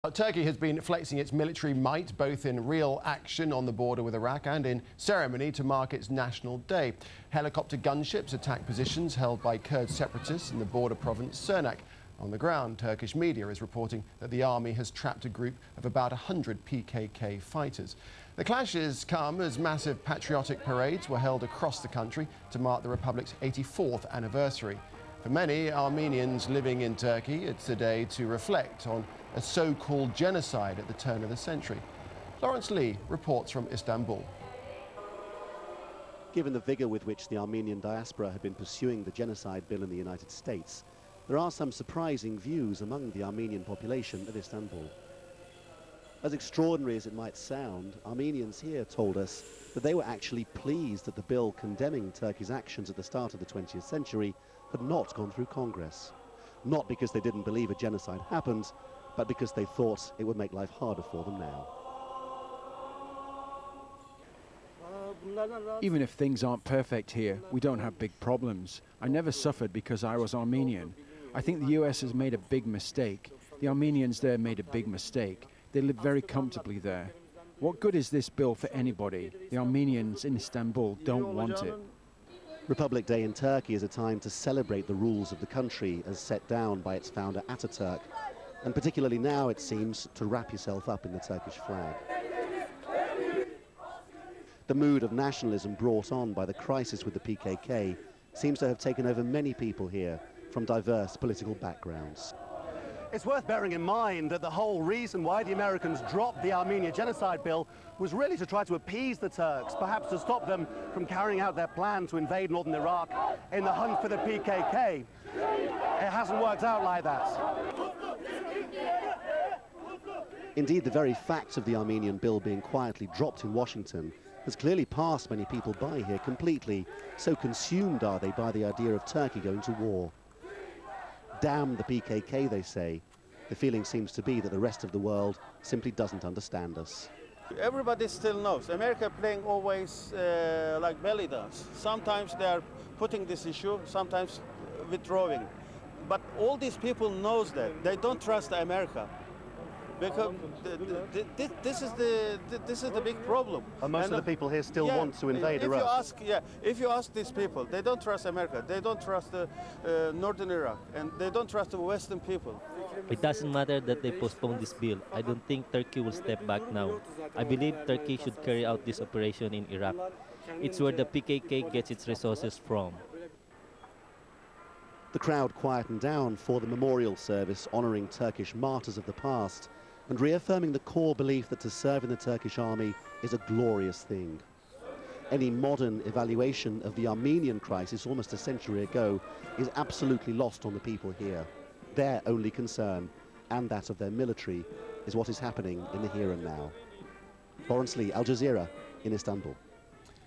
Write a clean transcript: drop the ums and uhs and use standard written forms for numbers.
Turkey has been flexing its military might both in real action on the border with Iraq and in ceremony to mark its National Day. Helicopter gunships attack positions held by Kurd separatists in the border province Sirnak. On the ground, Turkish media is reporting that the army has trapped a group of about 100 PKK fighters. The clashes come as massive patriotic parades were held across the country to mark the Republic's 84th anniversary. For many Armenians living in Turkey, it's a day to reflect on a so-called genocide at the turn of the century. Lawrence Lee reports from Istanbul. Given the vigour with which the Armenian diaspora had been pursuing the Genocide Bill in the United States, there are some surprising views among the Armenian population of Istanbul. As extraordinary as it might sound, Armenians here told us that they were actually pleased that the bill condemning Turkey's actions at the start of the 20th century had not gone through Congress. Not because they didn't believe a genocide happened, but because they thought it would make life harder for them now. Even if things aren't perfect here, we don't have big problems. I never suffered because I was Armenian. I think the US has made a big mistake. The Armenians there made a big mistake. They live very comfortably there. What good is this bill for anybody? The Armenians in Istanbul don't want it. Republic Day in Turkey is a time to celebrate the rules of the country as set down by its founder Ataturk, and particularly now, it seems, to wrap yourself up in the Turkish flag. The mood of nationalism brought on by the crisis with the PKK seems to have taken over many people here from diverse political backgrounds. It's worth bearing in mind that the whole reason why the Americans dropped the Armenian Genocide Bill was really to try to appease the Turks, perhaps to stop them from carrying out their plan to invade northern Iraq in the hunt for the PKK. It hasn't worked out like that. Indeed, the very fact of the Armenian bill being quietly dropped in Washington has clearly passed many people by here completely, so consumed are they by the idea of Turkey going to war. Damn the PKK, they say. The feeling seems to be that the rest of the world simply doesn't understand us. Everybody still knows. America playing always like belly dance. Sometimes they are putting this issue, sometimes withdrawing. But all these people knows that. They don't trust America. Because this is the big problem. And most of the people here still want to invade Iraq. If you ask these people, they don't trust America, they don't trust northern Iraq, and they don't trust the Western people. It doesn't matter that they postpone this bill. I don't think Turkey will step back now. I believe Turkey should carry out this operation in Iraq. It's where the PKK gets its resources from. The crowd quietened down for the memorial service honouring Turkish martyrs of the past and reaffirming the core belief that to serve in the Turkish army is a glorious thing. Any modern evaluation of the Armenian crisis almost a century ago is absolutely lost on the people here. Their only concern, and that of their military, is what is happening in the here and now. Lawrence Lee, Al Jazeera in Istanbul.